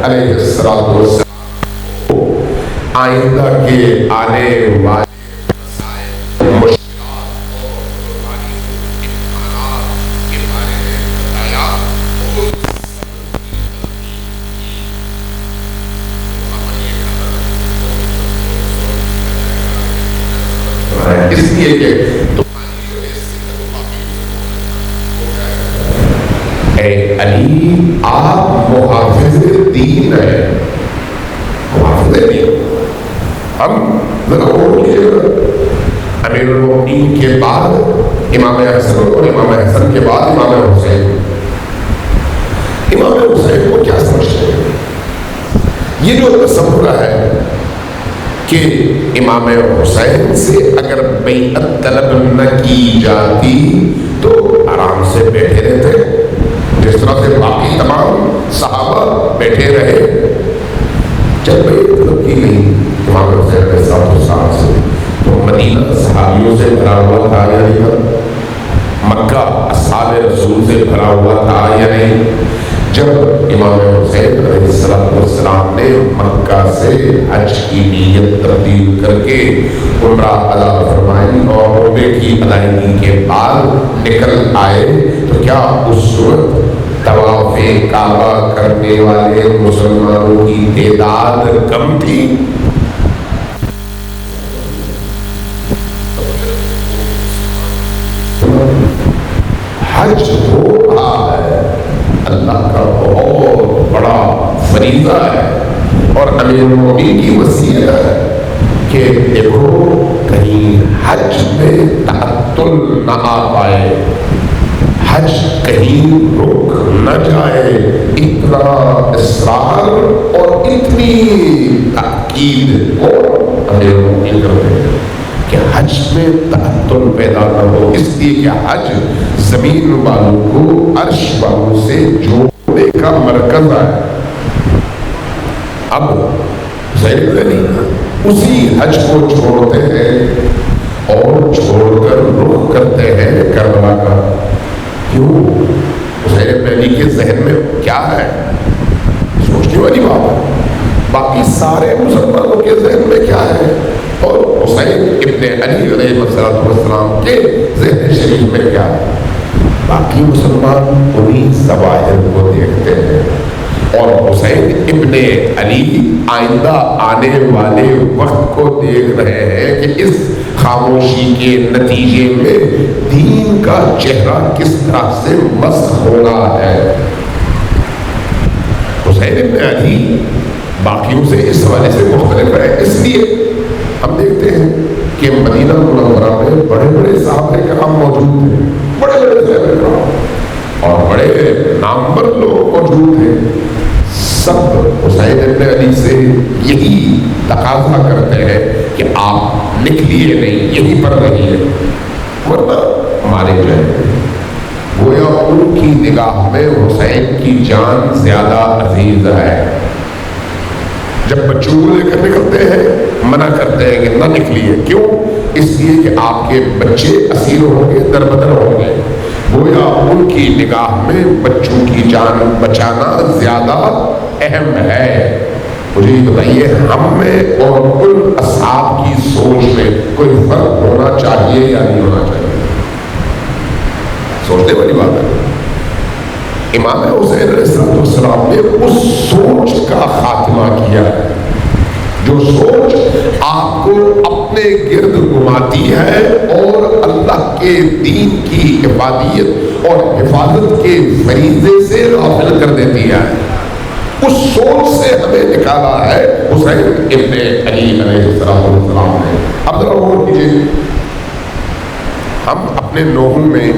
علیہ السلام آئندہ کے آنے والے اس لیے کہ اے علی آپ محافظ دین ہیں، محافظ دین. ہم ذرا غور کیجیے گا، امیر المؤمنین کے بعد امام حسن اور امام حسن کے بعد امام حسین. امام حسین کو کیا سمجھتے ہیں؟ یہ جو تصور ہے کہ امام حسین سے اگر بیعت طلب نہ کی جاتی تو آرام سے بیٹھے رہتے جس طرح سے باقی تمام صحابہ بیٹھے رہے. جب بیعت طلب کی گئی امام حسین علیہ السلام سے تو مدینہ صحابیوں سے بھرا ہوا تھا یا نہیں تھا؟ مکہ اصحاب رسول سے بھرا ہوا تھا یا نہیں؟ جب امام حسین علیہ السلام نے مکہ سے حج کی نیت تبدیل کر کے عمرہ ادا فرمائی اور عمرے کی ادائیگی کے بعد نکل آئے تو کیا اس وقت طواف کعبہ کرنے والے مسلمانوں کی تعداد کم تھی؟ حج ہو رہا ہے، اللہ کا بہت بڑا فریضہ ہے اور امیر المؤمنین کی وصیت ہے کہ دیکھو کہیں حج میں تعطل نہ آ پائے، حج کہیں رک نہ جائے. اتنا اصرار اور اتنی تاکید اور امیر المؤمنین کرتے ہیں کہ حج میں تعطل پیدا نہ ہو، اس لیے کہ حج زمین والوں کو عرش والوں سے جوڑنے کا مرکز ہے. اب ظاہر نہیں اسی حج کو چھوڑتے ہیں اور چھوڑ کر رخ کرتے ہیں کربلا کا. کیوں؟ حسین علی کے ذہن میں کیا ہے؟ سوچنے والی بات ہے. باقی سارے مسلمانوں کے ذہن میں کیا ہے اور حسین ابن علی علیہ السلام کے ذہن شریف میں کیا ہے؟ باقی مسلمان انہیں ظواہر کو دیکھتے ہیں اور حسین ابن علی آئندہ آنے والے وقت کو دیکھ رہے ہیں کہ اس خاموشی کے نتیجے میں دین کا چہرہ کس طرح سے مسخ ہونا ہے. حسین ابن علی باقیوں سے اس حوالے سے مختلف ہے. اس لیے ہم دیکھتے ہیں کہ مدینہ منورہ میں بڑے بڑے صحابہ کرام موجود تھے، بڑے بڑے صحابہ کرام اور بڑے نامور لوگ موجود ہیں. سب حسین ابن علی سے یہی تقاضا کرتے ہیں کہ آپ نکلیے نہیں، یہیں پر رہیے ورنہ مارے جائیں. گویا ان کی نگاہ میں حسین کی جان زیادہ عزیز ہے. جب بچوں کو لے کر نکلتے ہیں منع کرتے ہیں کہ نہ نکلیے. کیوں؟ اس لیے کہ آپ کے بچے اسیر ہوں گے، دربدر ہوں گے. گویا ان کی نگاہ میں بچوں کی جان بچانا زیادہ اہم ہے. مجھے یہ بتائیے ہم میں اور ان اصحاب کی سوچ میں کوئی فرق ہونا چاہیے یا نہیں ہونا چاہیے؟ سوچنے والی بات ہے. امام حسین علیہ السلام نے اس سوچ کا خاتمہ کیا ہے جو سوچ آپ کو اپنے گرد گھماتی ہے اور اللہ کے دین کی افادیت اور حفاظت کے فریضے سے غافل کر دیتی ہے. اس سوچ سے ہمیں نکالا ہے حسین ابن علی علیہ السلام نے. اب ذرا غور کیجیے، ہم اپنے نوحوں میں،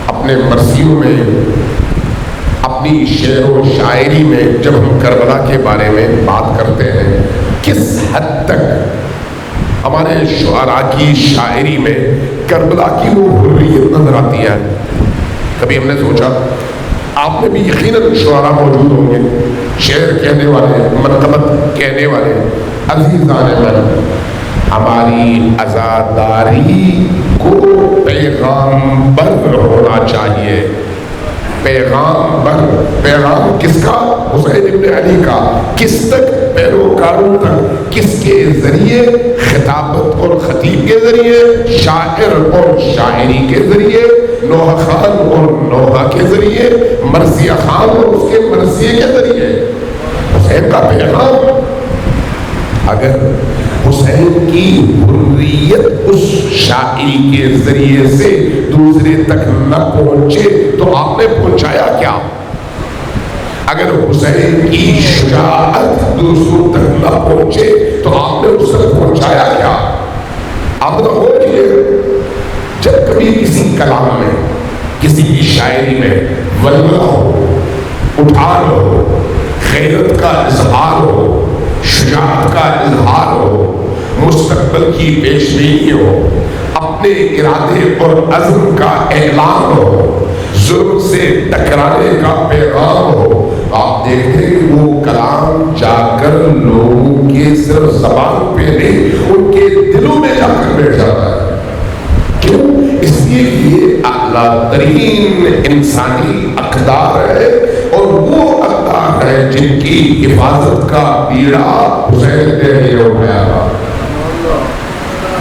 اپنے مرثیوں میں، اپنی شعر و شاعری میں جب ہم کربلا کے بارے میں بات کرتے ہیں کس حد تک ہمارے شعراء کی شاعری میں کربلا کی وہ حریت نظر آتی ہے. کبھی ہم نے سوچا، آپ میں بھی یقیناً شعراء موجود ہوں گے، شعر کہنے والے، منقبت کہنے والے. عزیزان من، ہماری عزاداری کو پیغام بر ہونا چاہیے. پیغام بر، پیغام کس کا؟ حسین ابن علی کا کس تک؟ پیروکاروں تک. کس کے ذریعے؟ خطابت اور خطیب کے ذریعے، شاعر اور شاعری کے ذریعے، نوحہ خان اور نوحہ کے ذریعے، مرثیہ خان اور اس کے مرثیے کے ذریعے. حسین کا پیغام اگر حسین کی حریت اس شاعری کے ذریعے سے دوسرے تک نہ پہنچے تو آپ نے پہنچایا کیا؟ اگر حسین کی شجاعت دوسروں تک نہ پہنچے تو آپ نے اس تک پہنچایا کیا؟ آپ تو ہو لیے جب کبھی کسی کلام میں، کسی بھی شاعری میں ولولہ ہو، اٹھان ہو، غیرت کا اظہار ہو، شجاعت کا اظہار ہو، مستقبل کی پیشبینی ہو، اپنے ارادے اور عزم کا اعلان ہو، ظلم سے ٹکرانے کا پیغام ہو، آپ دیکھتے ہیں کہ وہ کلام جا کر لوگوں کے صرف زبان پہ نہیں، ان کے دلوں میں جا کر بیٹھ جاتا ہے. کیوں؟ اس لیے کہ یہ اعلیٰ ترین انسانی اقدار ہے، اور وہ اقدار ہے جن کی حفاظت کا بیڑا حسین نے نہیں اٹھایا تھا.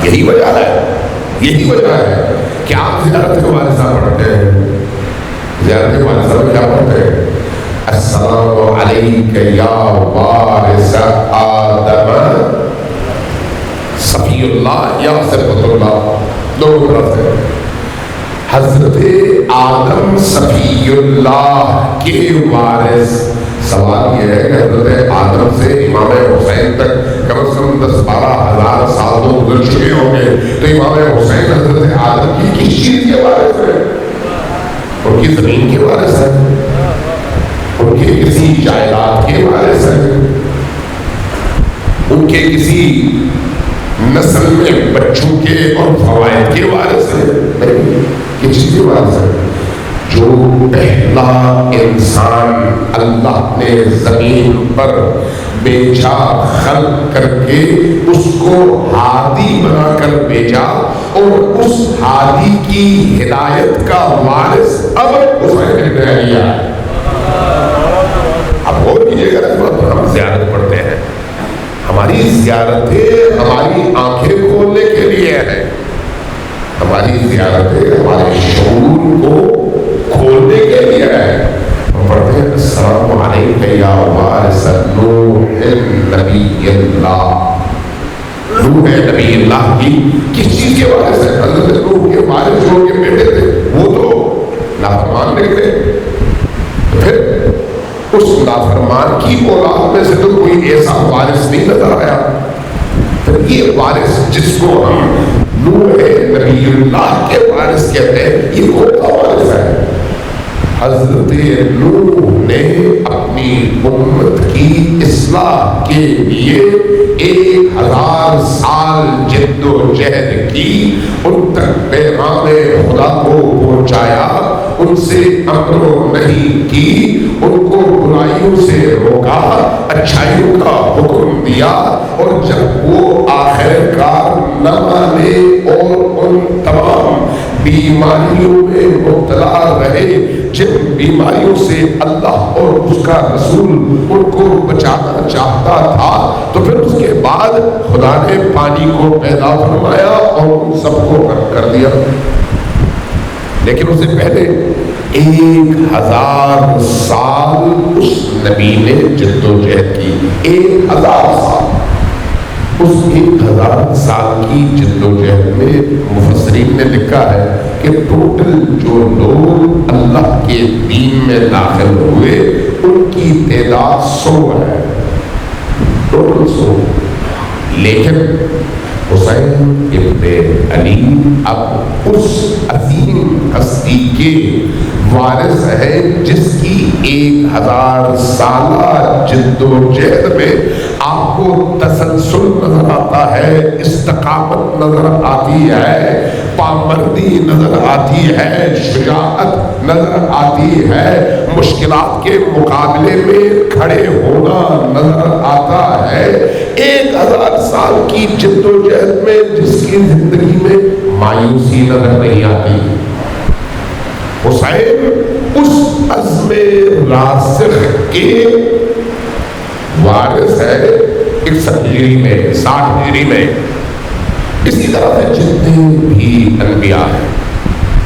یہی وجہ ہے کہ آپ زیارت وارثہ پڑھتے ہیں. زیارت وارثہ میں کیا پڑھتے ہیں؟ السلام علیک یا وارث آدم صفی اللہ یا صفت اللہ، دونوں طرف سے. حضرت آدم صفی اللہ کے وارث. سوال یہ ہے کہ حضرت آدم سے امام حسین تک کم از کم 10-12 ہزار سال تو گزر چکے ہوں گے، تو امام حسین حضرت آدم کی کس چیز کے وارث ہیں؟ ان کی زمین کے وارث ہیں، ان کے کسی جائیداد کے وارث ہیں، ان کے کسی نسل میں بچوں کے اور فوائد کے وارث ہیں؟ نہیں، کس چیز کے وارث ہیں؟ جو پہلا انسان اللہ نے زمین پر بھیجا، خلق کر کے اس کو ہادی بنا کر بھیجا، اور اس ہادی کی ہدایت کا وارث اب حسین ابن علی ہے. اب غور کیجیے گا، ہم زیارت پڑھتے ہیں، ہماری زیارتیں ہماری آنکھیں کھولنے کے لیے ہیں، ہماری زیارتیں ہمارے شعور کو کھولنے کے لیے ہے. ہم پڑھتے ہیں السلام علیک یا وارث نوح نبی اللہ. نوح نبی اللہ کی کس چیز کے وارث ہے؟ حضرت نوح کے وارث جو ان کے بیٹے تھے وہ تو نافرمان نکلے، پھر اس نافرمان کی اولاد میں سے تو کوئی ایسا وارث نہیں نظر آیا. پھر یہ وارث جس کو ہم نوح نبی اللہ کے وارث کہتے ہیں، یہ کون سا وارث ہے؟ حضرت نوح نے اپنی امت کی اصلاح کے لیے 1000 سال جد و جہد کی، ان تک پیغام خدا کو پہنچایا، ان سے امر و نہی کی، ان کو برائیوں سے روکا، اچھائیوں کا حکم دیا. اور جب وہ آخر کار نہ مانے اور ان تمام بیماریوں میں مبتلا رہے جن بیماریوں سے اللہ اور اس کا رسول ان کو بچانا چاہتا تھا، تو پھر اس کے بعد خدا نے پانی کو پیدا فرمایا اور ان سب کو غرق کر دیا. لیکن اس سے پہلے 1000 سال اس نبی نے جد و جہد کی. 1000 سال. اس 1000 سال کی جد و جہد میں مفسرین نے لکھا ہے کہ ٹوٹل جو لوگ اللہ کے دین میں داخل ہوئے ان کی تعداد 100 ہے، ٹوٹل 100. لیکن حسین ابن علی اب اس عظیم ہستی کے وارث ہے جس کی 1000 سالہ جد و جہد میں آپ کو تسلسل نظر آتا ہے، استقامت نظر آتی ہے، پامردی نظر آتی ہے، شجاعت نظر آتی ہے، مشکلات کے مقابلے میں کھڑے ہونا نظر آتا ہے. 1000 سال کی جد و جہد میں جس کی زندگی میں مایوسی نظر نہیں آتی. حسین اس عزم راسخ کے وارث ہے 61 ہجری میں 60 ہجری میں. اسی طرح سے جتنے بھی انبیاء ہیں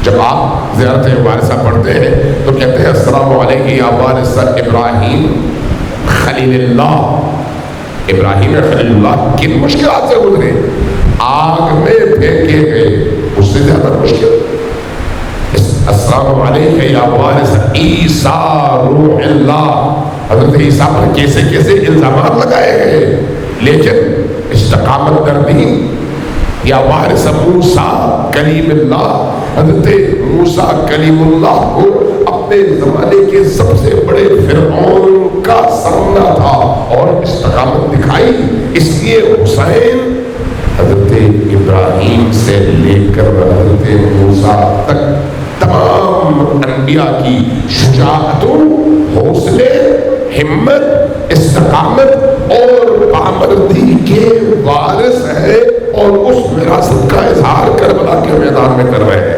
جب آپ زیارت وارثہ پڑھتے ہیں تو کہتے ہیں السلام علیکم یا وارث ابراہیم خلیل اللہ. ابراہیم خلیل اللہ کن مشکلات سے گزرے, آگ میں پھینکے گئے, اس سے زیادہ مشکل. السلام علیکم یا وارث عیسیٰ روح اللہ. حضرت عیسیٰ پر کیسے کیسے الزامات لگائے گئے, لیکن استقامت کر دی. یا وارث موسیٰ کلیم اللہ. حضرت موسیٰ کلیم اللہ کو اپنے زمانے کے سب سے بڑے فرعون کا سامنا تھا اور استقامت دکھائی. اس لیے حسین حضرت ابراہیم سے لے کر حضرت موسیٰ تک تمام انبیاء کی شجاعتوں, حوصلے, ہمت, استقامت اور پامردی کے وارث ہے اور اس وراثت کا اظہار کربلا کے میدان میں کر رہے ہیں.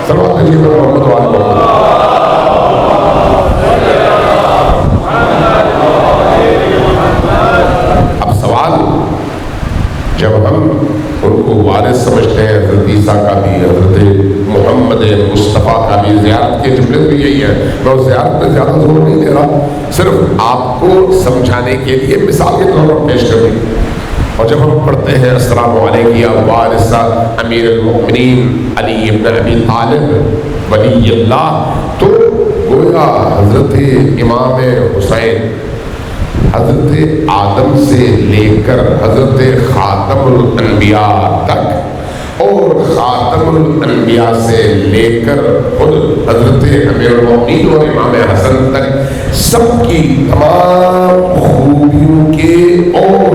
صلوات علیہ محمد و آل محمد. اب سوال, جب ہم ان کو وارث سمجھتے ہیں, حضرت عیسیٰ کا بھی, حضرت محمد مصطفیٰ کا بھی, زیارت کے جملے بھی یہی ہے. میں اس زیارت پہ زیادہ زور نہیں دے رہا, صرف آپ کو سمجھانے کے لیے مثال کے طور پر پیش کر دیں. اور جب ہم پڑھتے ہیں السلام علیکم یا وارث امیر المؤمنین علی ابن ابی طالب ولی اللہ, تو گویا حضرت امام حسین حضرت آدم سے لے کر حضرت خاتم الانبیاء تک اور خاتم الانبیاء سے لے کر خود حضرت امیر المؤمنین اور امام حسن تک سب کی تمام خوبیوں کے اور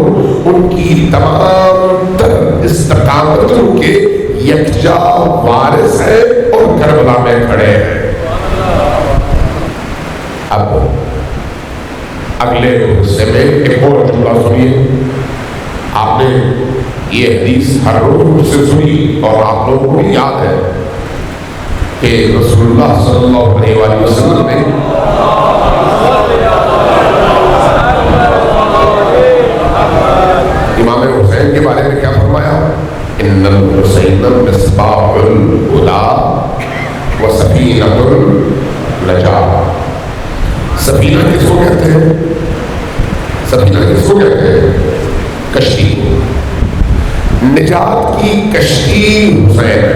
ان کی تمام تر استقامتوں کے یکجا وارث ہے اور کربلا میں کھڑے ہیں. اب اگلے حصے میں ایک اور جملہ سنیے. آپ نے یہ حدیث ہر روز مجھ سے سنی اور آپ لوگوں کو یاد ہے کہ رسول اللہ صلی اللہ علیہ وآلہ وسلم نے امام حسین کے بارے میں کیا فرمایا؟ ان الحسین مصباح الہدی و سفینۃ النجاۃ. سفینہ کس کو کہتے ہیں؟ سفینہ کس کو کہتے ہیں؟ کشتی کو. نجات کی کشتی حسین ہے.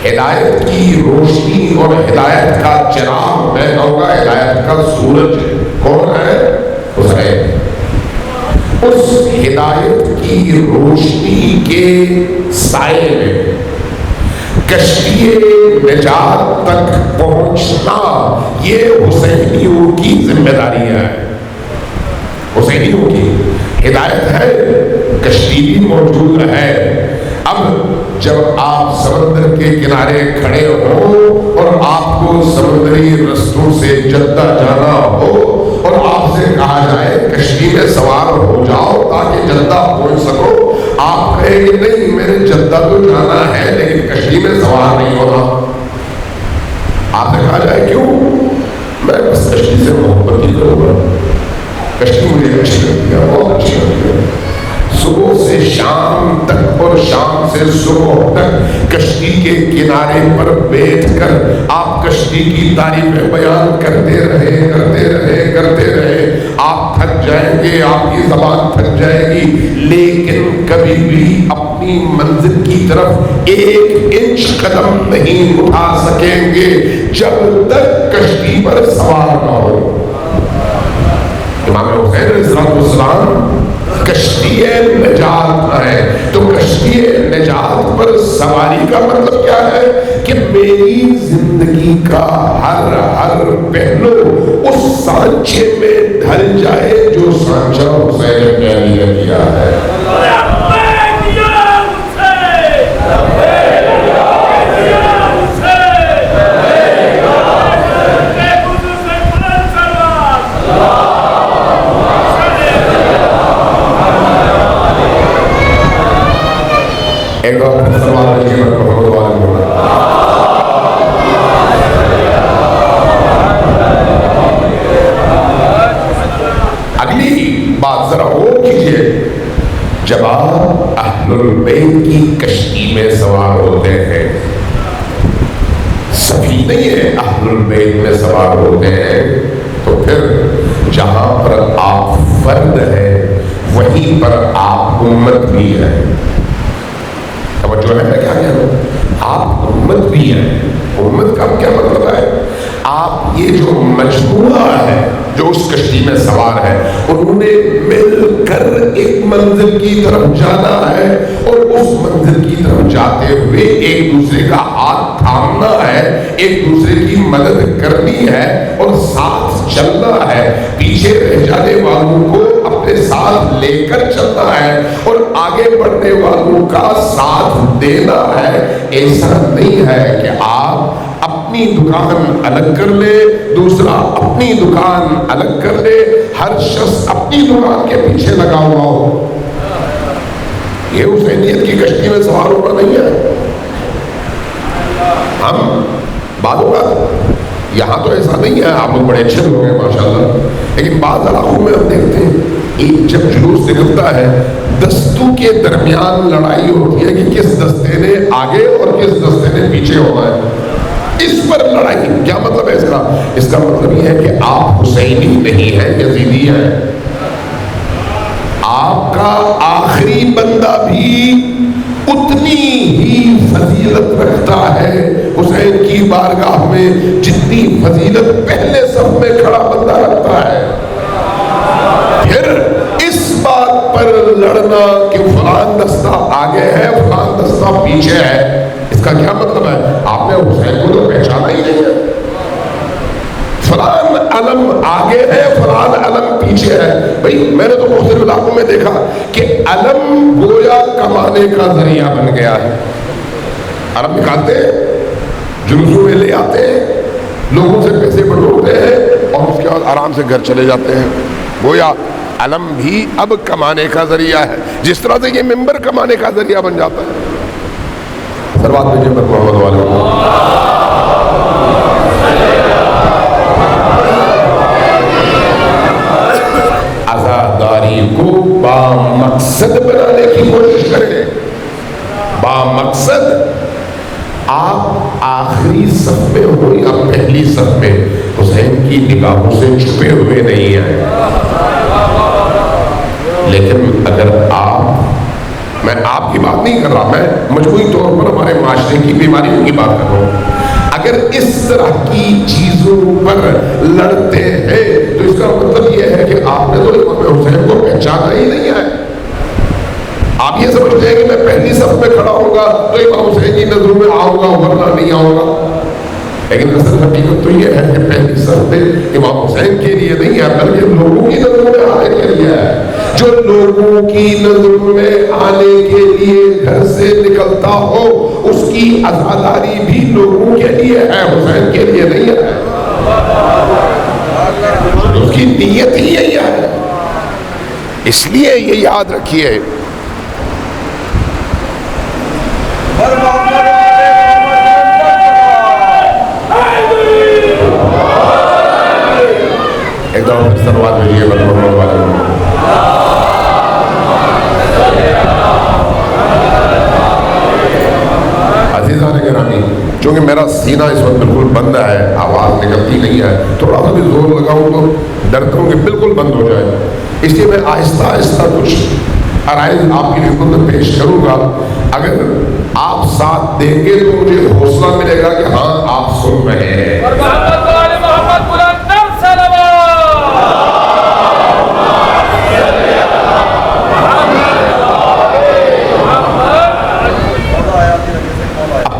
ہدایت کی روشنی اور ہدایت کا چراغ, میں کہوں گا ہدایت کا سورج کون ہے؟ حسین. اس ہدایت کی روشنی کے سائے میں کشتی نجات تک پہنچنا یہ حسینیوں کی ذمہ داری ہے. حسینیوں کی ہدایت ہے, کشتی بھی موجود ہے. اب جب آپ سمندر کے کنارے کھڑے ہو اور آپ کو سمندری رستوں سے جدہ جانا ہو اور آپ سے کہا جائے کشتی میں سوار ہو جاؤ تاکہ جدہ پہنچ سکو, آپ کہیں گے نہیں میں نے جدہ تو جانا ہے لیکن کشتی میں سوار نہیں ہونا. آپ سے کہا جائے کیوں؟ میں بس کشتی سے محبت ہی کروں گا, کشتی مجھے اچھی لگتی ہے, بہت اچھی لگتی ہے. صبح سے شام تک اور شام سے صبح تک کشتی کے کنارے پر بیٹھ کر آپ کشتی کی تعریفیں بیان کرتے رہے. آپ تھک جائیں گے, آپ کی زبان تھک جائے گی, لیکن کبھی بھی اپنی منزل کی طرف 1 انچ قدم نہیں اٹھا سکیں گے جب تک کشتی پر سوار نہ ہو. امام حسین علیہ السلام کشتی نجات ہے. تو کشتی نجات پر سواری کا مطلب کیا ہے کہ میری زندگی کا ہر پہلو اس سانچے میں ڈھل جائے جو سانچہ حسین نے کیا ہے. ایک بار سوال ہے محمد والا میں سوار ہوتے ہیں، سبھی نہیں ہے، اہل البیت میں سوار ہوتے ہیں، تو پھر جہاں پر آپ فرد ہیں وہیں پر آپ امت بھی ہے۔ توجہ ہے میں کیا کہہ رہا ہوں؟ آپ امت بھی ہیں۔ امت کا کیا مطلب ہے؟ آپ یہ جو مجموعہ ہے جو اس کشتی میں سوار ہے، انہوں نے مل کر ایک منزل کی طرف جانا ہے، اور اس منزل کی طرف جاتے ہوئے ایک دوسرے کا ہاتھ تھامنا ہے، ایک دوسرے کی مدد کرنی ہے اور ساتھ چلنا ہے، پیچھے رہ جانے والوں کو اپنے ساتھ لے کر چلنا ہے اور آگے بڑھنے والوں کا ساتھ دینا ہے۔ ایسا نہیں ہے کہ آپ اپنی دکان الگ کر لے، دوسرا اپنی دکان الگ کر لے، ہر شخص اپنی دکان کے پیچھے لگا ہوا ہو۔ یہ حسینیت کی کشتی میں سوار ہونا نہیں ہے۔ ہم بعض اوقات یہاں تو ایسا نہیں ہے، آپ لوگ بڑے اچھے لوگ ہیں ماشاءاللہ، لیکن بعض علاقوں میں ہم دیکھتے ہیں ایک جب جلوس نکلتا ہے، دستوں کے درمیان لڑائی ہوتی ہے کہ کس دستے نے آگے اور کس دستے نے پیچھے ہونا ہے۔ اس پر لڑائی، کیا مطلب ہے اس کا؟ اس کا مطلب یہ ہے کہ آپ حسینی نہیں ہیں، یزیدی ہیں۔ آپ کا آخری بندہ بھی اتنی ہی فضیلت رکھتا ہے حسین کی بارگاہ میں جتنی فضیلت پہلے صف میں کھڑا بندہ رکھتا ہے۔ پھر اس بات پر لڑنا کہ فلان دستہ آگے ہے فلان دستہ پیچھے ہے، اس کا کیا مطلب ہے؟ آپ نے حسین کو تو پہچانا ہی نہیں ہے۔ فلان علم آگے ہے فلان علم پیچھے ہے۔ بھئی میں نے تو مختلف علاقوں میں دیکھا کہ علم گویا کمانے کا ذریعہ بن گیا ہے۔ علم نکالتے ہیں، جلوسوں میں لے آتے ہیں، لوگوں سے پیسے بٹورتے ہیں اور اس کے بعد آرام سے گھر چلے جاتے ہیں۔ گویا علم بھی اب کمانے کا ذریعہ ہے، جس طرح سے یہ ممبر کمانے کا ذریعہ بن جاتا ہے۔ سروات بھیجیے پر محمد والے عزاداری کو بامقصد بنانے کی کوشش کریں۔ بامقصد آپ آخری صف میں ہو یا پہلی صف میں، حسین کی نگاہوں سے چھپے ہوئے نہیں ہیں۔ لیکن اگر میں آپ کی بات نہیں کر رہا، میں مجموعی طور پر ہمارے معاشرے کی بیماریوں کی بات کر رہا ہوں، اگر اس طرح کی چیزوں پر لڑتے ہیں تو اس کا مطلب یہ ہے کہ آپ نے تو امام حسین کو پہچانا ہی نہیں ہے۔ آپ یہ سمجھتے ہیں کہ میں پہلی صف میں کھڑا ہوں گا تو امام حسین کی نظروں میں آؤں گا ورنہ نہیں آؤں گا، لیکن اصل حقیقت تو یہ ہے کہ پہلی صف میں امام حسین کے لیے نہیں ہے بلکہ لوگوں کی نظروں میں آنے کے لیے ہے۔ جو لوگوں کی نظروں میں آنے کے لیے گھر سے نکلتا ہو اس کی عزاداری بھی لوگوں کے لیے ہے، حسین کے لیے نہیں ہے۔ اس کی نیت ہی یہی ہے۔ اس لیے یہ یاد رکھیے، ایک دور سروات بھیجیے محمد والے۔ عزیزان گرامی، چونکہ میرا سینہ اس وقت بالکل بند ہے، آواز نکلتی نہیں ہے، تھوڑا سا بھی زور لگاؤں تو ڈرتا ہوں کہ بالکل بند ہو جائے، اس لیے میں آہستہ آہستہ کچھ عرائض آپ کی خدمت میں پیش کروں گا۔ اگر آپ ساتھ دیں گے تو مجھے حوصلہ ملے گا کہ ہاں آپ سن رہے ہیں۔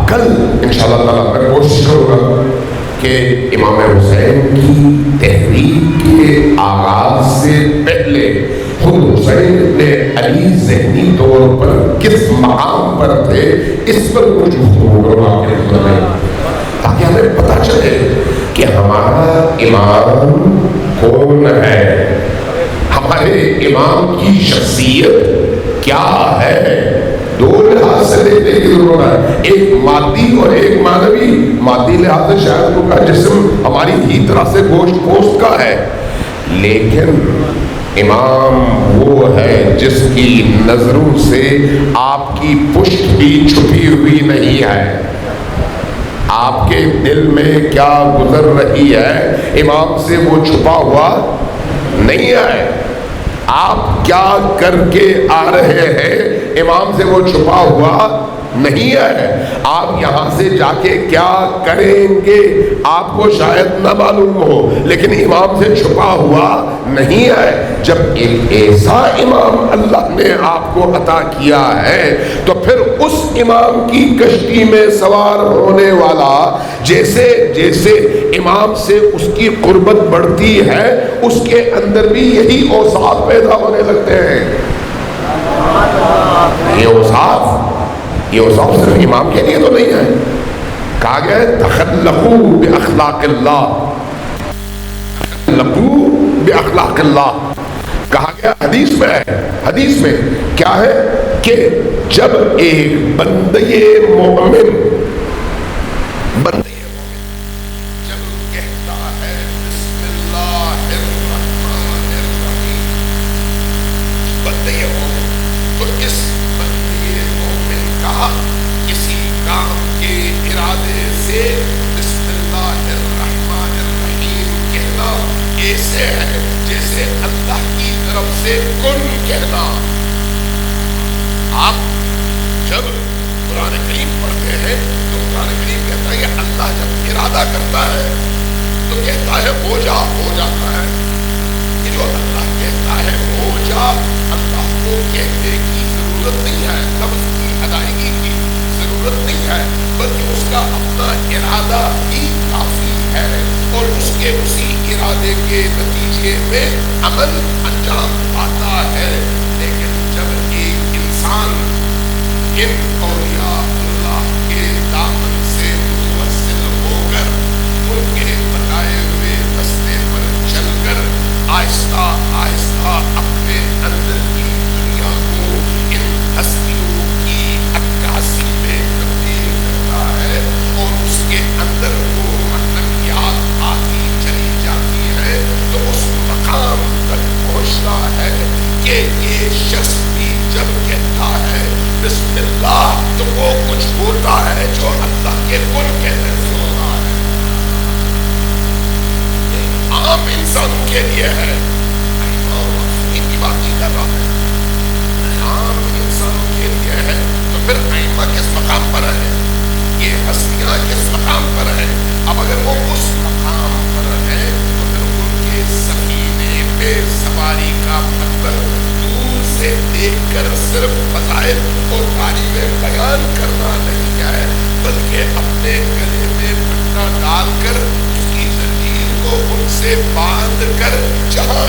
کل انشاءاللہ تعالیٰ میں کوشش کروں گا کہ امام حسین کی تحریک کے آغاز سے پہلے خود حسین نے علی ذہنی طور پر کس مقام پر تھے اس پر کچھ گفتگو کروں آپ کے خدمت میں، تاکہ ہمیں پتہ چلے کہ ہمارا امام کون ہے، ہمارے امام کی شخصیت کیا ہے۔ دو لحاظ سے دیکھنے کی ضرورت ہے، ایک مادی اور ایک معنوی۔ مادی لحاظ سے شاید ان کا جسم ہماری ہی طرح سے گوشت پوست کا ہے، لیکن امام وہ ہے جس کی نظروں سے آپ کی پشت بھی چھپی بھی نہیں ہے. آپ کے دل میں کیا گزر رہی ہے امام سے وہ چھپا ہوا نہیں ہے. آپ کیا کر کے آ رہے ہیں امام سے وہ چھپا ہوا نہیں ہے. آپ یہاں سے جا کے کیا کریں گے آپ کو شاید نہ معلوم ہو، لیکن امام سے چھپا ہوا نہیں ہے. جب ایک ایسا امام اللہ نے آپ کو عطا کیا ہے تو پھر اس امام کی کشتی میں سوار ہونے والا جیسے جیسے امام سے اس کی قربت بڑھتی ہے اس کے اندر بھی یہی اوصاف پیدا ہونے لگتے ہیں. یہ اوصاف صرف امام کے لیے تو نہیں ہے. کہا گیا تخلقوا باخلاق اللہ، تخلقوا باخلاق اللہ. کہا گیا حدیث میں کیا ہے کہ جب ایک بندے مومن جب کہتا ہے بسم اللہ الرحمن الرحیم، بندے مومن، تو اس بندے مومن کا کسی کام کے ارادے سے بسم اللہ الرحمن الرحیم کہنا ایسے ہے جیسے اللہ کی طرف سے کن کہنا. آپ جب قرآن کریم پڑھتے ہیں تو قرآن کریم کہتا ہے کہ اللہ جب ارادہ کرتا ہے تو کہتا ہے ہو جا، ہو جاتا ہے. یہ جو اللہ کہتا ہے ہو جا، اللہ کو کہنے کی ضرورت نہیں ہے، لفظ کی ادائیگی کی ضرورت نہیں ہے، بلکہ اس کا اپنا ارادہ ہی کافی ہے اور اس کے اسی ارادے کے نتیجے میں عمل انجام پاتا ہے. لیکن جب ایک انسان ان اولیاء اللہ کے دامن سے متوسل ہو کر ان کے بتائے ہوئے راستے پر چل کر آہستہ آہستہ اپنے اندر کی دنیا کو ان ہستیوں کی عکاسی میں تبدیل کرتا ہے اور اس کے اندر وہ معنویات آتی چلی جاتی ہے تو اس مقام تک پہنچتا ہے کہ یہ شخص بھی جب کہتا ہے بسم اللہ تو وہ کچھ ہوتا ہے جو اللہ کے کن کہنے سے ہوتا ہے. عام انسانوں کے لیے ہے، ان کی بات نہیں کر رہا ہے، عام انسانوں کے لیے ہے. تو پھر ائمہ کس مقام پر ہے، یہ ہستیاں کس مقام پر ہے. اب اگر وہ اس مقام پر ہے تو پھر ان کے سفینے پہ سواری کا مطلب دور سے دیکھ کر صرف فضائل اور تعریفیں بیان کرنا نہیں ہے، بلکہ اپنے گلے میں پٹا ڈال کر اس کی زنجیر کو ان سے باندھ کر جہاں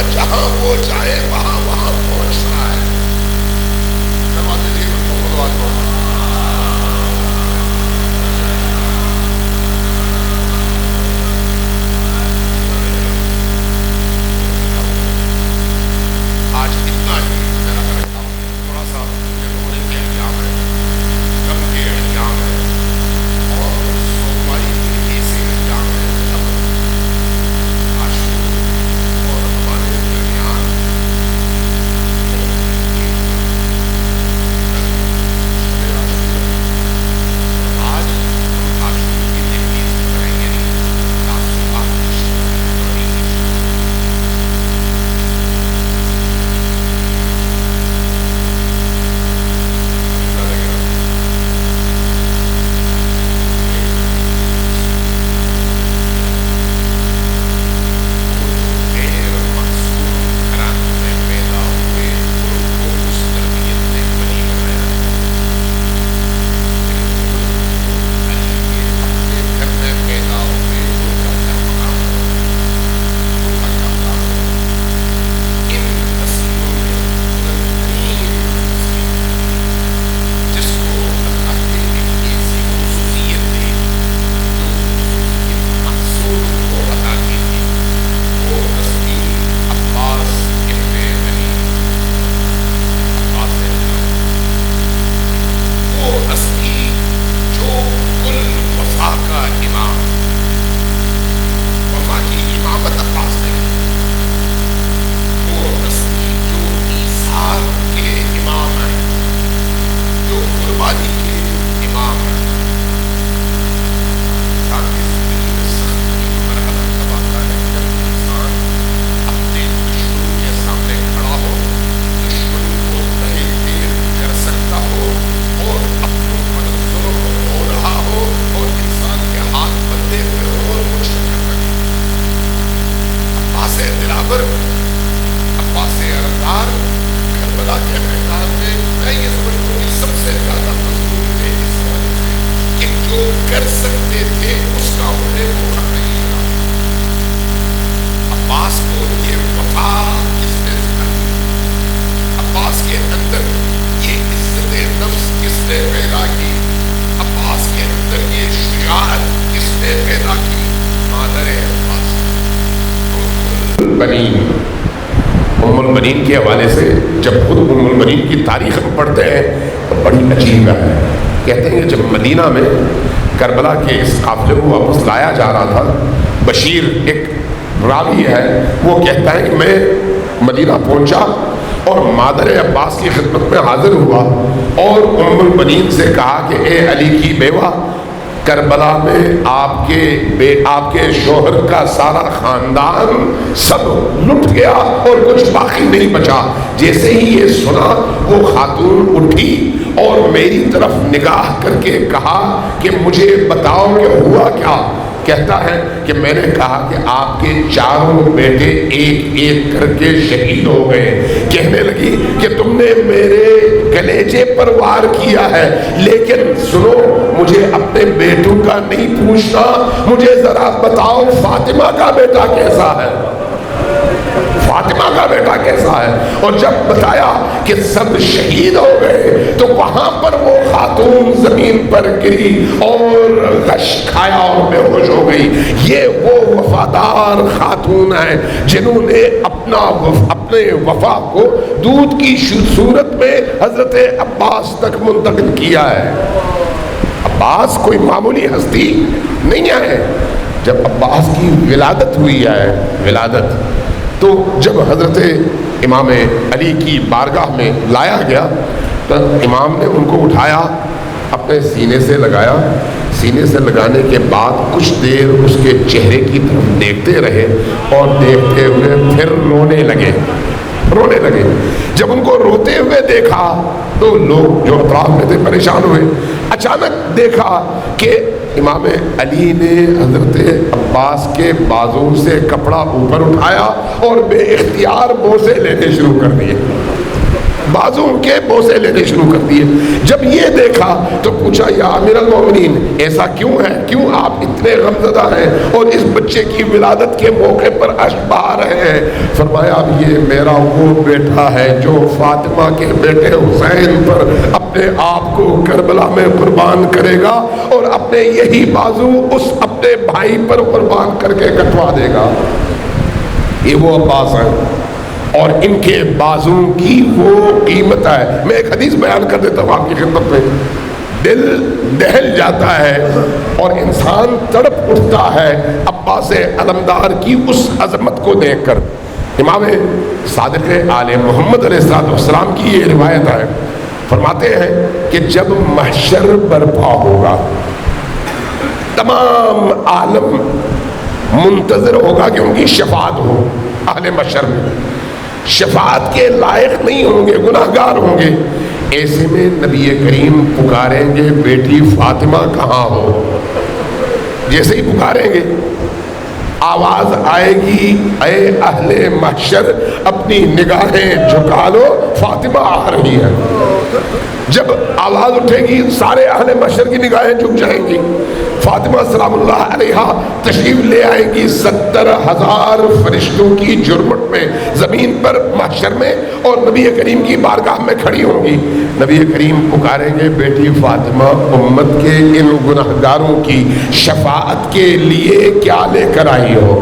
البنین، ام البنین کے حوالے سے جب خود ام البنین کی تاریخ ہم پڑھتے ہیں تو بڑی عجیب ہے. کہتے ہیں کہ جب مدینہ میں کربلا کے اس قافلے کو واپس لایا جا رہا تھا، بشیر ایک راوی ہے، وہ کہتا ہے کہ میں مدینہ پہنچا اور مادر عباس کی خدمت میں حاضر ہوا اور ام البنین سے کہا کہ اے علی کی بیوہ، کربلا میں آپ کے شوہر کا سارا خاندان سب لٹ گیا اور کچھ باقی نہیں بچا. جیسے ہی یہ سنا وہ خاتون اٹھی اور میری طرف نگاہ کر کے کہا کہ مجھے بتاؤ کہ ہوا کیا. کہتا ہے کہ میں نے کہا کہ آپ کے چاروں بیٹے ایک ایک کر کے شہید ہو گئے. کہنے لگی کہ تم نے میرے کلیجے پر وار کیا ہے، لیکن سنو مجھے اپنے بیٹوں کا نہیں پوچھنا، مجھے ذرا بتاؤ فاطمہ کا بیٹا کیسا ہے، فاطمہ کا بیٹا کیسا ہے. اور جب بتایا کہ سب شہید ہو گئے تو وہاں پر وہ خاتون زمین پر گری اور غش کھایا اور بے ہوش ہو گئی. یہ وہ وفادار خاتون ہیں جنہوں نے اپنے وفا کو دودھ کی صورت میں حضرت عباس تک منتقل کیا ہے. عباس کوئی معمولی ہستی نہیں ہے. جب عباس کی ولادت ہوئی ہے، ولادت تو جب حضرت امام علی کی بارگاہ میں لایا گیا تو امام نے ان کو اٹھایا، اپنے سینے سے لگایا. سینے سے لگانے کے بعد کچھ دیر اس کے چہرے کی طرف دیکھتے رہے اور دیکھتے ہوئے پھر رونے لگے. جب ان کو روتے ہوئے دیکھا تو لوگ جو اطراف میں تھے پریشان ہوئے. اچانک دیکھا کہ امام علی نے حضرت عباس کے بازو سے کپڑا اوپر اٹھایا اور بے اختیار بوسے لینے شروع کر دیے، بازو کے بوسے لینے شروع کر دیے. جب یہ دیکھا تو پوچھا یا امیر المومنین ایسا کیوں ہے، کیوں آپ اتنے غمزدہ ہیں اور اس بچے کی ولادت کے موقع پر اشک بہا رہے ہیں؟ فرمایا یہ میرا وہ بیٹا ہے جو فاطمہ کے بیٹے حسین پر اپنے آپ کو کربلا میں قربان کرے گا اور اپنے یہی بازو اس اپنے بھائی پر قربان کر کے کٹوا دے گا. یہ وہ عباس ہیں اور ان کے بازو کی وہ قیمت ہے. میں ایک حدیث بیان کر دیتا ہوں آپ کی خدمت میں. دل دہل جاتا ہے اور انسان تڑپ اٹھتا ہے عباس علمدار کی اس عظمت کو دیکھ کر. امام صادق آل محمد علیہ السلام کی یہ روایت ہے، فرماتے ہیں کہ جب محشر برپا ہوگا تمام عالم منتظر ہوگا کہ ان کی شفاعت ہو. اہل محشر میں شفاعت کے لائق نہیں ہوں گے، گناہگار ہوں گے. ایسے میں نبی کریم پکاریں گے بیٹی فاطمہ کہاں ہو. جیسے ہی پکاریں گے آواز آئے گی اے اہل محشر اپنی نگاہیں جھکا لو فاطمہ آ رہی ہے. جب آواز اٹھے گی سارے اہل محشر کی نگاہیں جھک جائیں گی. فاطمہ سلام اللہ علیہا تشریف لے آئیں گی 70,000 فرشتوں کی جرمٹ میں زمین پر محشر میں اور نبی کریم کی بارگاہ میں کھڑی ہوں گی. نبی کریم پکاریں گے بیٹی فاطمہ امت کے ان گناہگاروں کی شفاعت کے لیے کیا لے کر آئی ہو.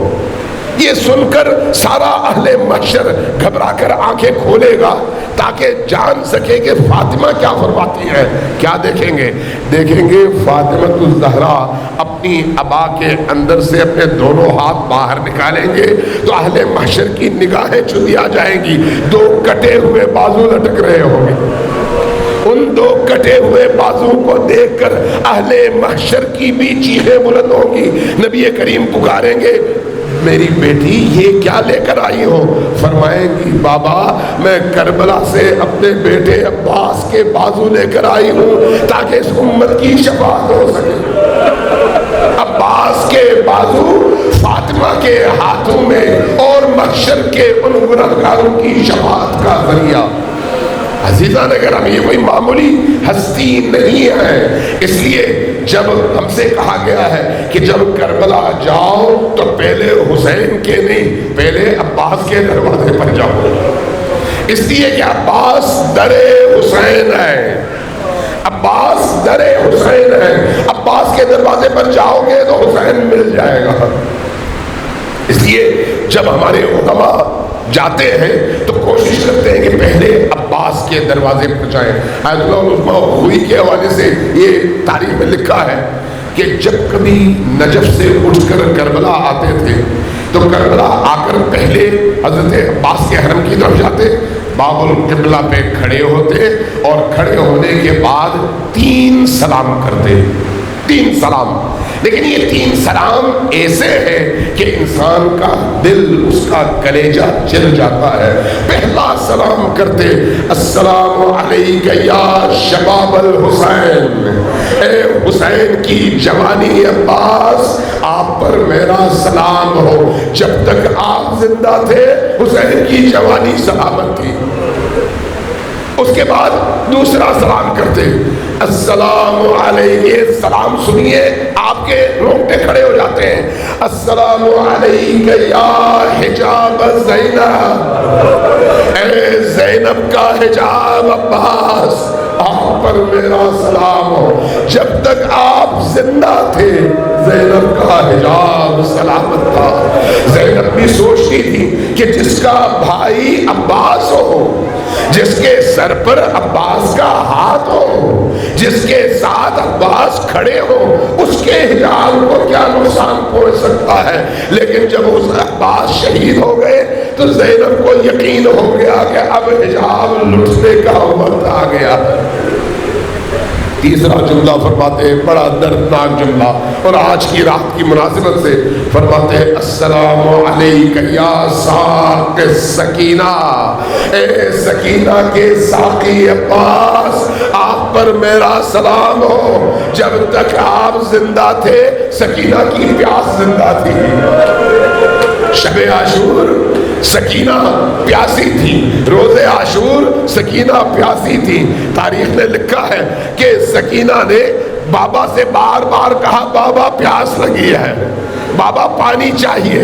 یہ سن کر سارا اہل محشر گھبرا کر آنکھیں کھولے گا تاکہ جان سکے کہ فاطمہ کیا فرماتی ہے. کیا دیکھیں گے؟ دیکھیں گے فاطمہ الزہرا اپنی عبا کے اندر سے اپنے دونوں ہاتھ باہر نکالیں گے تو اہل محشر کی نگاہیں چندیا جائیں گی. 2 کٹے ہوئے بازو لٹک رہے ہوں گے. ان 2 کٹے ہوئے بازو کو دیکھ کر اہل محشر کی بھی چیخیں بلند ہوں گی. نبی کریم پکاریں گے میری بیٹی یہ کیا لے کر آئی ہو؟ فرمائیں گی بابا میں کربلا سے اپنے بیٹے عباس کے بازو لے کر آئی ہوں تاکہ اس امت کی شفاعت ہو سکے. عباس کے بازو فاطمہ کے ہاتھوں میں اور محشر کے ان گنہگاروں کی شفاعت کا ذریعہ. عزیزان اگرام یہ کوئی معمولی ہستی نہیں ہے. اس لیے جب ہم سے کہا گیا ہے کہ جب کربلا جاؤ تو پہلے حسین کے نہیں پہلے عباس کے دروازے پر جاؤ، اس لیے کہ عباس در حسین ہے. عباس در حسین ہے. عباس کے دروازے پر جاؤ گے تو حسین مل جائے گا. اس لیے جب ہمارے علماء جاتے ہیں تو کوشش کرتے ہیں کہ پہلے عباس کے دروازے پر جائیں. آیت اللہ العظمیٰ خوئی کے حوالے سے یہ تاریخ میں لکھا ہے کہ جب کبھی نجف سے اٹھ کر کربلا آتے تھے تو کربلا آ کر پہلے حضرت عباس کے حرم کی طرف جاتے, باب القبلہ پہ کھڑے ہوتے اور کھڑے ہونے کے بعد 3 سلام کرتے, 3 سلام. لیکن یہ 3 سلام ایسے ہیں کہ انسان کا دل, اس کا کلیجہ چل جاتا ہے. پہلا سلام کرتے السلام علیک یا شباب الحسین, اے حسین کی جوانی عباس آپ پر میرا سلام ہو. جب تک آپ زندہ تھے حسین کی جوانی سلامت تھی. اس کے بعد دوسرا سلام کرتے السلام علیہ, سلام سنیے آپ کے رونگٹے کھڑے ہو جاتے ہیں. السلام علیک یا حجاب زینب, اے زینب کا حجاب عباس آپ پر میرا سلام ہو. جب تک آپ زندہ تھے زینب کا حجاب سلامت تھا. زینب بھی سوچتی تھی کہ جس کا بھائی عباس ہو, جس کے سر پر عباس کا ہاتھ ہو, جس کے ساتھ عباس کھڑے ہو, اس کے حجاب کو کیا نقصان پہنچ سکتا ہے. لیکن جب اس عباس شہید ہو گئے تو زینب کو یقین ہو گیا کہ اب حجاب لٹنے کا وقت آ گیا. تیسرا جملہ فرماتے ہیں, بڑا دردناک جملہ, اور آج کی رات کی مناسبت سے فرماتے ہیں السلام علیک یا ساق سکینہ, اے سکینہ کے ساقی عباس آپ پر میرا سلام ہو. جب تک آپ زندہ تھے سکینہ کی پیاس زندہ تھی. شب عاشور سکینہ پیاسی تھی, روز عاشور سکینہ پیاسی تھی. تاریخ نے لکھا ہے کہ سکینہ نے بابا سے بار بار کہا بابا پیاس لگی ہے, بابا پانی چاہیے.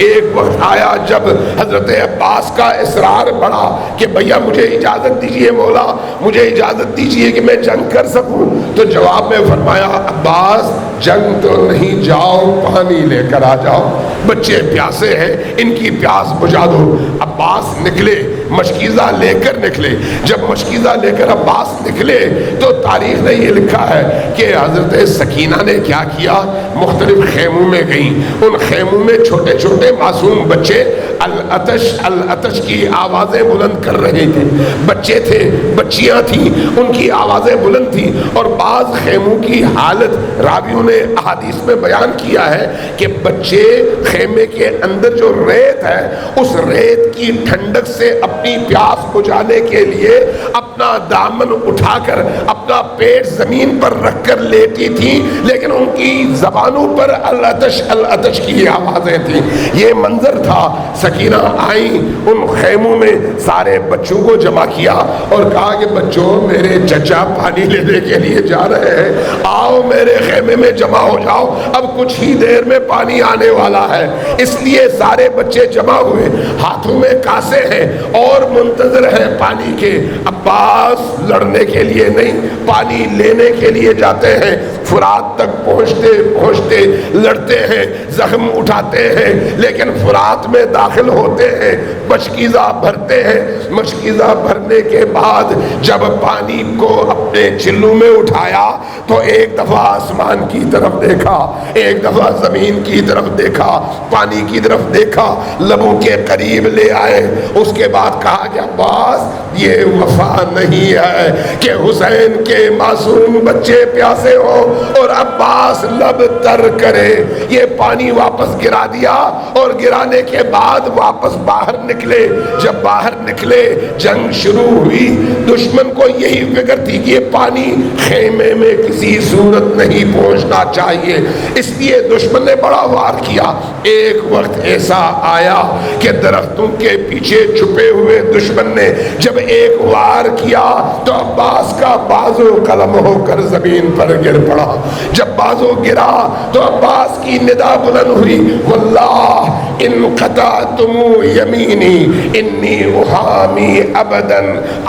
ایک وقت آیا جب حضرت عباس کا اصرار بڑھا کہ بھیا مجھے اجازت دیجئے, مولا مجھے اجازت دیجئے کہ میں جنگ کر سکوں. تو جواب میں فرمایا عباس جنگ تو نہیں, جاؤ پانی لے کر آ جاؤ, بچے پیاسے ہیں ان کی پیاس بجھا دو. عباس نکلے, مشکیزہ لے کر نکلے. جب مشکیزہ لے کر عباس نکلے تو تاریخ نے یہ لکھا ہے کہ حضرت سکینہ نے کیا کیا, مختلف خیموں میں گئیں. ان خیموں میں چھوٹے چھوٹے معصوم بچے العطش العطش کی آوازیں بلند کر رہے تھے. بچے تھے, بچیاں تھیں, ان کی آوازیں بلند تھیں. اور بعض خیموں کی حالت راویوں نے احادیث میں بیان کیا ہے کہ بچے خیمے کے اندر جو ریت ہے اس ریت کی ٹھنڈک سے اپنی پیاس بجھانے کے لیے اپنا دامن اٹھا کر اپنا پیٹ زمین پر رکھ کر لیٹی تھی, لیکن ان کی زبانوں پر العطش العطش کی آوازیں تھیں. یہ منظر تھا. سکینہ آئیں, ان خیموں میں سارے بچوں کو جمع کیا اور کہا کہ بچوں میرے چچا پانی لینے کے لیے جا رہے ہیں, آؤ میرے خیمے میں جمع ہو جاؤ, اب کچھ ہی دیر میں پانی آنے والا ہے. اس لیے سارے بچے جمع ہوئے, ہاتھوں میں کاسے ہیں اور منتظر ہیں پانی کے. عباس لڑنے کے لیے نہیں, پانی لینے کے لیے جاتے ہیں. فرات تک پہنچتے پہنچتے لڑتے ہیں, زخم اٹھاتے ہیں, لیکن فرات میں داخل ہوتے ہیں, مشکیزہ بھرتے ہیں. مشکیزہ بھرنے کے بعد جب پانی کو اپنے چلو میں اٹھایا تو ایک دفعہ آسمان کی طرف دیکھا, ایک دفعہ زمین کی طرف دیکھا, پانی کی طرف دیکھا, لبوں کے قریب لے آئے. اس کے بعد کہا کہ عباس یہ وفا نہیں ہے کہ حسین کے معصوم بچے پیاسے ہو اور عباس لب تر کرے. یہ پانی واپس گرا دیا اور گرانے کے بعد واپس باہر نکلے. جب باہر نکلے جنگ شروع ہوئی. دشمن کو یہی فکر تھی کہ یہ پانی خیمے میں کسی صورت نہیں پہنچنا چاہیے, اس لیے دشمن نے بڑا وار کیا. ایک وقت ایسا آیا کہ درختوں کے پیچھے چھپے ہوئے دشمن نے جب ایک وار کیا تو عباس کا بازو قلم ہو کر زمین پر گر پڑا. جب بازو گرا تو عباس کی ندا بلند ہوئی, واللہ ان قطعتم یمینی انی احامی ابدا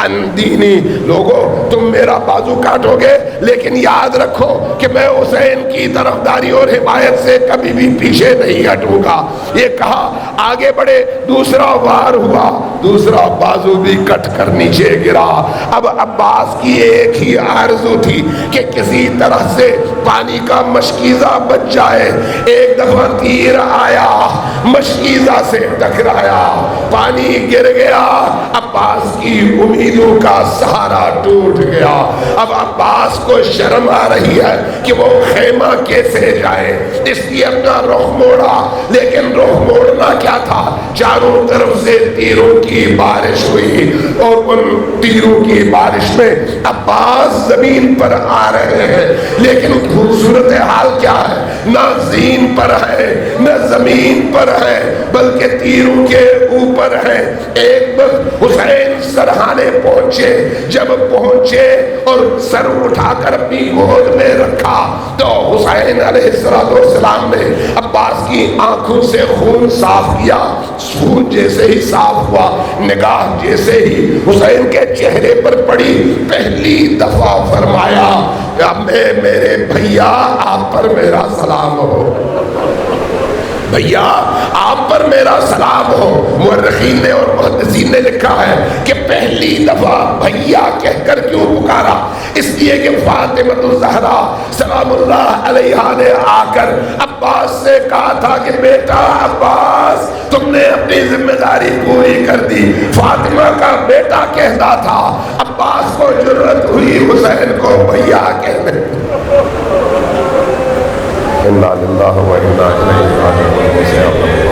عن دینی. لوگو تم میرا بازو کاٹو گے لیکن یاد رکھو کہ میں حسین کی طرفداری اور حمایت سے کبھی بھی پیچھے نہیں ہٹوں گا. یہ کہا آگے بڑھے, دوسرا وار ہوا, دوسرا بازو بھی کٹ کر نیچے گرا. اب عباس کی ایک ہی آرزو تھی کہ کسی طرح سے پانی کا مشکیزہ بچ جائے. ایک دفعہ تیر آیا, مشکیزہ سے ٹکرایا, پانی گر گیا, عباس کی امیدوں کا سہارا ٹوٹ گیا. اب عباس کو شرم آ رہی ہے کہ وہ خیمہ کیسے جائے, اس لیے اپنا رخ موڑا. لیکن رخ موڑنا کیا تھا, چاروں طرف سے تیروں کی بارش ہوئی اور ان تیروں کی بارش میں عباس زمین پر آ رہے ہیں. لیکن خوبصورت حال کیا ہے, نہ زین پر ہے نہ زمین پر ہے بلکہ تیروں کے اوپر ہے. ایک وقت حسین سرحانے پہنچے, جب پہنچے اور سر اٹھا کر اپنی گود میں رکھا تو حسین علیہ السلام نے عباس کی آنکھوں سے خون صاف کیا. خون جیسے ہی صاف ہوا, نگاہ جیسے ہی حسین کے چہرے پر پڑی, پہلی دفعہ فرمایا میرے بھیا آپ پر میرا سلام ہو, بھیا آپ پر میرا سلام ہو. مورخین نے اور محدثین نے لکھا ہے کہ پہلی دفعہ بھیا کہہ کر کیوں پکارا, اس لیے کہ فاطمہ الزہرا سلام اللہ علیہا نے آ کر عباس سے کہا تھا کہ بیٹا عباس تم نے اپنی ذمہ داری پوری کر دی. فاطمہ کا بیٹا کہتا تھا, عباس کو جرأت ہوئی حسین کو بھیا کہنے. انا للہ و انا الیہ راجعون.